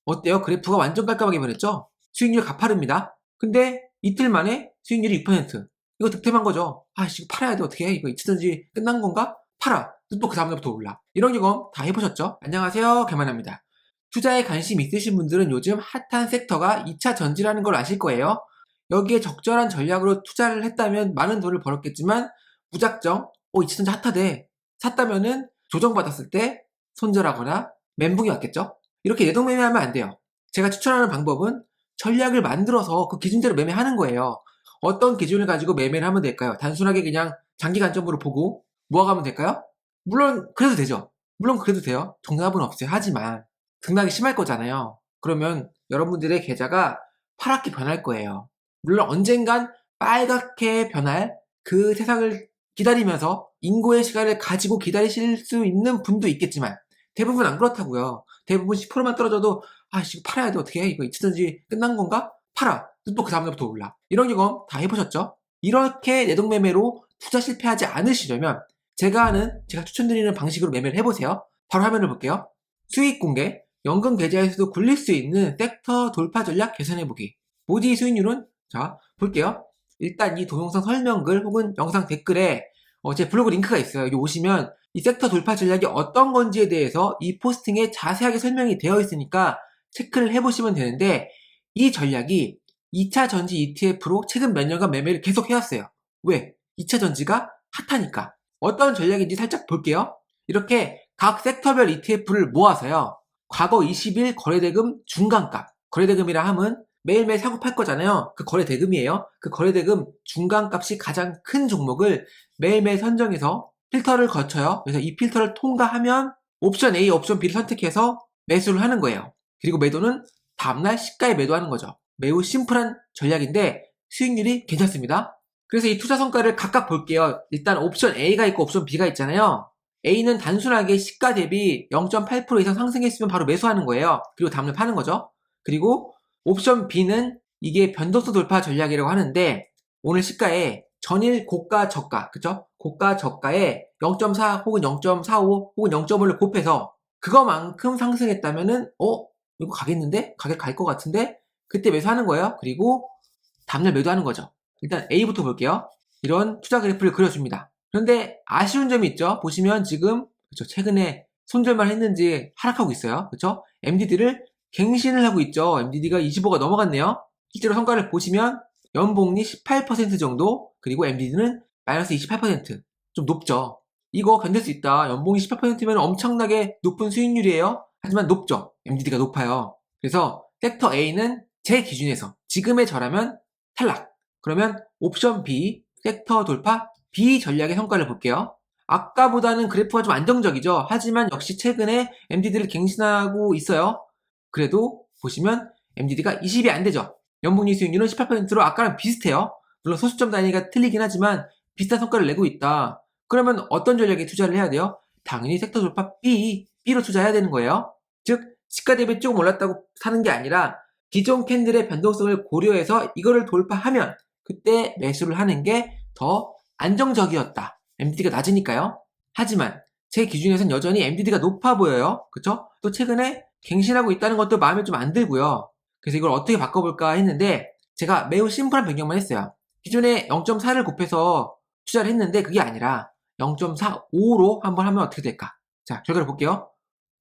어때요? 그래프가 완전 깔끔하게 변했죠? 수익률 가파릅니다. 근데 이틀 만에 수익률이 6%. 이거 득템한 거죠. 아씨, 이거 팔아야 돼. 어떻게 해? 이거 이치전지 끝난 건가? 팔아. 또 그 다음날부터 올라. 이런 경험 다 해보셨죠? 안녕하세요. 개만합니다. 투자에 관심 있으신 분들은 요즘 핫한 섹터가 2차 전지라는 걸 아실 거예요. 여기에 적절한 전략으로 투자를 했다면 많은 돈을 벌었겠지만 무작정 2차 전지 핫하대 샀다면은 조정받았을 때 손절하거나 멘붕이 왔겠죠? 이렇게 내동매매하면 안 돼요. 제가 추천하는 방법은 전략을 만들어서 그 기준대로 매매하는 거예요. 어떤 기준을 가지고 매매를 하면 될까요? 단순하게 그냥 장기 관점으로 보고 모아가면 될까요? 물론 그래도 되죠. 물론 그래도 돼요. 정답은 없어요. 하지만 등락이 심할 거잖아요. 그러면 여러분들의 계좌가 파랗게 변할 거예요. 물론 언젠간 빨갛게 변할 그 세상을 기다리면서 인고의 시간을 가지고 기다리실 수 있는 분도 있겠지만 대부분 안 그렇다고요. 대부분 10%만 떨어져도 이거 팔아야 돼. 어떻게 해? 이거 이치전지 끝난 건가? 팔아. 또 그 다음날부터 올라. 이런 경험 다 해보셨죠? 이렇게 내동매매로 투자 실패하지 않으시려면 제가 추천드리는 방식으로 매매를 해보세요. 바로 화면을 볼게요. 수익 공개, 연금 계좌에서도 굴릴 수 있는 섹터 돌파 전략 계산해보기. 모디 수익률은 자 볼게요. 일단 이 동영상 설명글 혹은 영상 댓글에 제 블로그 링크가 있어요. 여기 오시면 이 섹터 돌파 전략이 어떤 건지에 대해서 이 포스팅에 자세하게 설명이 되어 있으니까 체크를 해보시면 되는데 이 전략이 2차 전지 ETF로 최근 몇 년간 매매를 계속 해왔어요. 왜? 2차 전지가 핫하니까. 어떤 전략인지 살짝 볼게요. 이렇게 각 섹터별 ETF를 모아서요. 과거 20일 거래대금 중간값. 거래대금이라 함은 매일매일 사고 팔 거잖아요. 그 거래대금이에요. 그 거래대금 중간값이 가장 큰 종목을 매일매일 선정해서 필터를 거쳐요. 그래서 이 필터를 통과하면 옵션 A, 옵션 B를 선택해서 매수를 하는 거예요. 그리고 매도는 다음날 시가에 매도하는 거죠. 매우 심플한 전략인데 수익률이 괜찮습니다. 그래서 이 투자 성과를 각각 볼게요. 일단 옵션 A가 있고 옵션 B가 있잖아요. A는 단순하게 시가 대비 0.8% 이상 상승했으면 바로 매수하는 거예요. 그리고 다음날 파는 거죠. 그리고 옵션 B는 이게 변동성 돌파 전략이라고 하는데 오늘 시가에 전일 고가 저가, 그쵸? 고가 저가에 0.4 혹은 0.45 혹은 0.5를 곱해서 그거만큼 상승했다면은 이거 가겠는데? 가격 갈 것 같은데? 그때 매수하는 거예요. 그리고 다음날 매도하는 거죠. 일단 A부터 볼게요. 이런 투자 그래프를 그려줍니다. 그런데 아쉬운 점이 있죠. 보시면 지금 그쵸? 최근에 손절만 했는지 하락하고 있어요. 그쵸? MDD를 갱신을 하고 있죠. MDD가 25가 넘어갔네요. 실제로 성과를 보시면 연봉리 18% 정도, 그리고 MDD는 마이너스 28%. 좀 높죠. 이거 견딜 수 있다. 연봉이 18%면 엄청나게 높은 수익률이에요. 하지만 높죠. MDD가 높아요. 그래서 섹터 A는 제 기준에서 지금의 저라면 탈락. 그러면 옵션 B, 섹터 돌파 B 전략의 성과를 볼게요. 아까보다는 그래프가 좀 안정적이죠. 하지만 역시 최근에 MDD를 갱신하고 있어요. 그래도 보시면 MDD가 20이 안 되죠. 연봉리 수익률은 18%로 아까랑 비슷해요. 물론 소수점 단위가 틀리긴 하지만 비슷한 성과를 내고 있다. 그러면 어떤 전략에 투자를 해야 돼요? 당연히 섹터 돌파 B로 투자해야 되는 거예요. 즉 시가 대비 조금 올랐다고 사는 게 아니라 기존 캔들의 변동성을 고려해서 이거를 돌파하면 그때 매수를 하는 게 더 안정적이었다. MDD가 낮으니까요. 하지만 제 기준에선 여전히 MDD가 높아 보여요. 그쵸? 또 최근에 갱신하고 있다는 것도 마음에 좀 안 들고요. 그래서 이걸 어떻게 바꿔볼까 했는데 제가 매우 심플한 변경만 했어요. 기존에 0.4를 곱해서 투자를 했는데 그게 아니라 0.45로 한번 하면 어떻게 될까? 자, 결과를 볼게요.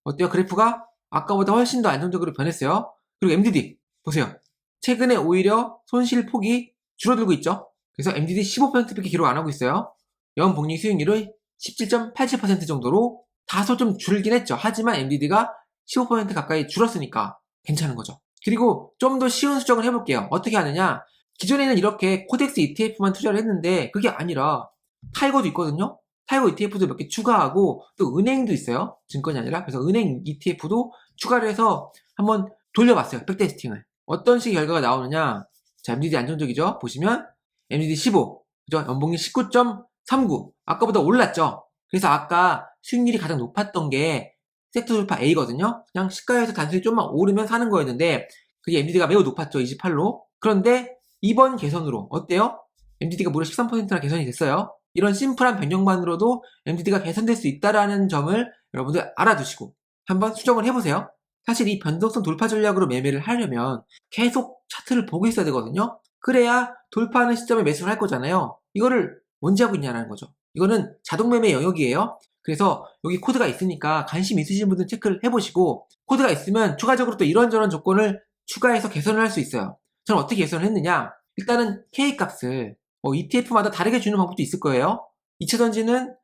어때요? 그래프가 아까보다 훨씬 더 안정적으로 변했어요. 그리고 MDD 보세요. 최근에 오히려 손실 폭이 줄어들고 있죠. 그래서 MDD 15%밖에 기록 안 하고 있어요. 연복리 수익률은 17.87% 정도로 다소 좀 줄긴 했죠. 하지만 MDD가 15% 가까이 줄었으니까 괜찮은 거죠. 그리고 좀 더 쉬운 수정을 해볼게요. 어떻게 하느냐? 기존에는 이렇게 코덱스 ETF만 투자를 했는데 그게 아니라 타이거도 있거든요. 타이거 ETF도 몇 개 추가하고 또 은행도 있어요. 증권이 아니라. 그래서 은행 ETF도 추가를 해서 한번 돌려봤어요. 백테스팅을. 어떤 식의 결과가 나오느냐? 자, MDD 안정적이죠? 보시면 MDD 15, 그죠? 연봉이 19.39. 아까보다 올랐죠? 그래서 아까 수익률이 가장 높았던 게 섹터 돌파 A거든요? 그냥 시가에서 단순히 좀만 오르면 사는 거였는데 그게 MDD가 매우 높았죠. 28로. 그런데 이번 개선으로 어때요? MDD가 무려 13%나 개선이 됐어요. 이런 심플한 변경만으로도 MDD가 개선될 수 있다라는 점을 여러분들 알아두시고 한번 수정을 해보세요. 사실 이 변동성 돌파 전략으로 매매를 하려면 계속 차트를 보고 있어야 되거든요. 그래야 돌파하는 시점에 매수를 할 거잖아요. 이거를 언제 하고 있냐라는 거죠. 이거는 자동 매매 영역이에요. 그래서 여기 코드가 있으니까 관심 있으신 분들은 체크를 해보시고, 코드가 있으면 추가적으로 또 이런저런 조건을 추가해서 개선을 할 수 있어요. 저는 어떻게 개선을 했느냐, 일단은 K값을 ETF마다 다르게 주는 방법도 있을 거예요. 이차전지는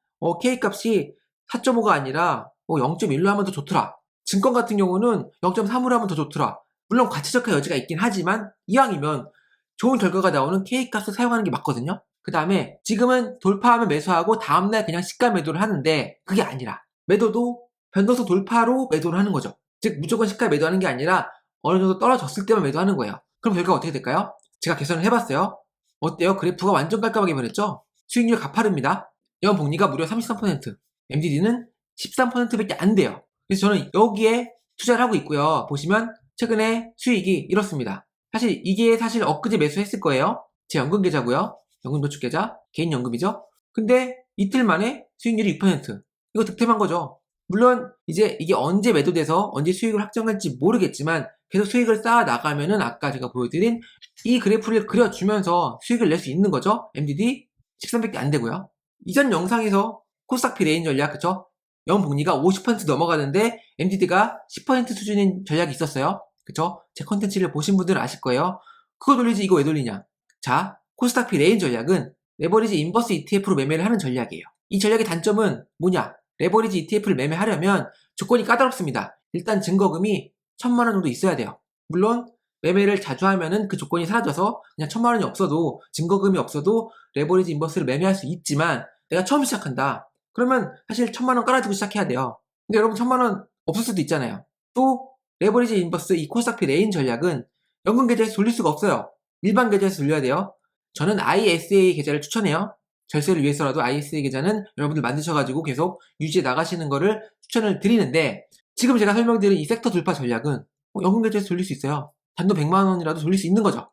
K값이 4.5가 아니라 0.1로 하면 더 좋더라. 증권 같은 경우는 0.3으로 하면 더 좋더라. 물론 과체적화 여지가 있긴 하지만 이왕이면 좋은 결과가 나오는 K값을 사용하는 게 맞거든요. 그 다음에 지금은 돌파하면 매수하고 다음날 그냥 시가 매도를 하는데, 그게 아니라 매도도 변동성 돌파로 매도를 하는 거죠. 즉 무조건 시가에 매도하는 게 아니라 어느 정도 떨어졌을 때만 매도하는 거예요. 그럼 결과가 어떻게 될까요? 제가 개선을 해봤어요. 어때요? 그래프가 완전 깔끔하게 변했죠? 수익률 가파릅니다. 연복리가 무려 33%, MDD는 13%밖에 안 돼요. 그래서 저는 여기에 투자를 하고 있고요. 보시면 최근에 수익이 이렇습니다. 사실 이게 엊그제 매수했을 거예요. 제 연금 계좌고요. 연금 저축 계좌, 개인 연금이죠. 근데 이틀 만에 수익률이 6%. 이거 득템한 거죠. 물론 이제 이게 언제 매도돼서 언제 수익을 확정할지 모르겠지만 계속 수익을 쌓아 나가면은 아까 제가 보여드린 이 그래프를 그려주면서 수익을 낼 수 있는 거죠. MDD 13밖에 안 되고요. 이전 영상에서 코스닥 비레인 전략, 그쵸? 연복리가 50% 넘어가는데 MDD가 10% 수준인 전략이 있었어요. 그쵸? 제 컨텐츠를 보신 분들은 아실 거예요. 그거 돌리지 이거 왜 돌리냐? 자, 코스닥 비레인 전략은 레버리지 인버스 ETF로 매매를 하는 전략이에요. 이 전략의 단점은 뭐냐? 레버리지 ETF를 매매하려면 조건이 까다롭습니다. 일단 증거금이 1,000만 원 정도 있어야 돼요. 물론 매매를 자주 하면은 그 조건이 사라져서 그냥 1,000만 원이 없어도, 증거금이 없어도 레버리지 인버스를 매매할 수 있지만, 내가 처음 시작한다. 그러면 사실 1,000만 원 깔아주고 시작해야 돼요. 근데 여러분 1,000만 원 없을 수도 있잖아요. 또 레버리지 인버스 이 코스닥피 레인 전략은 연금 계좌에서 돌릴 수가 없어요. 일반 계좌에서 돌려야 돼요. 저는 ISA 계좌를 추천해요. 절세를 위해서라도 ISA 계좌는 여러분들 만드셔가지고 계속 유지해 나가시는 거를 추천을 드리는데, 지금 제가 설명드린 이 섹터 돌파 전략은 연금 계좌에서 돌릴 수 있어요. 단돈 100만 원이라도 돌릴 수 있는 거죠.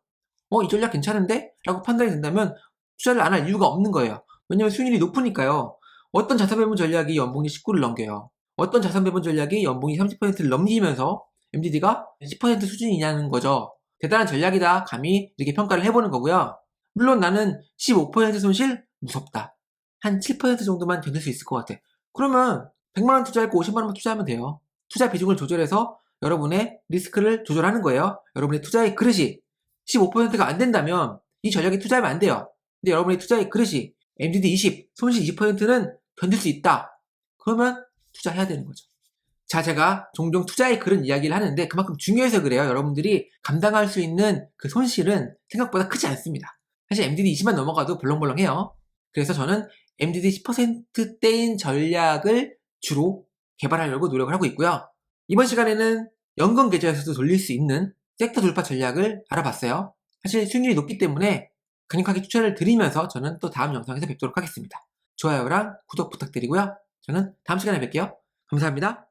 이 전략 괜찮은데? 라고 판단이 된다면 투자를 안 할 이유가 없는 거예요. 왜냐면 수익률이 높으니까요. 어떤 자산배분 전략이 연봉이 19를 넘겨요. 어떤 자산배분 전략이 연봉이 30%를 넘기면서 MDD가 10% 수준이냐는 거죠. 대단한 전략이다. 감히 이렇게 평가를 해보는 거고요. 물론 나는 15% 손실? 무섭다. 한 7% 정도만 견딜 수 있을 것 같아. 그러면 100만원 투자했고 50만원만 투자하면 돼요. 투자 비중을 조절해서 여러분의 리스크를 조절하는 거예요. 여러분의 투자의 그릇이 15%가 안 된다면 이 전략에 투자하면 안 돼요. 근데 여러분의 투자의 그릇이 MDD 20, 손실 20%는 견딜 수 있다. 그러면 투자해야 되는 거죠. 자, 제가 종종 투자의 그런 이야기를 하는데 그만큼 중요해서 그래요. 여러분들이 감당할 수 있는 그 손실은 생각보다 크지 않습니다. 사실 MDD 20만 넘어가도 벌렁벌렁해요. 그래서 저는 MDD 10%대인 전략을 주로 개발하려고 노력을 하고 있고요. 이번 시간에는 연금 계좌에서도 돌릴 수 있는 섹터 돌파 전략을 알아봤어요. 사실 수익률이 높기 때문에 강력하게 추천을 드리면서 저는 또 다음 영상에서 뵙도록 하겠습니다. 좋아요랑 구독 부탁드리고요. 저는 다음 시간에 뵐게요. 감사합니다.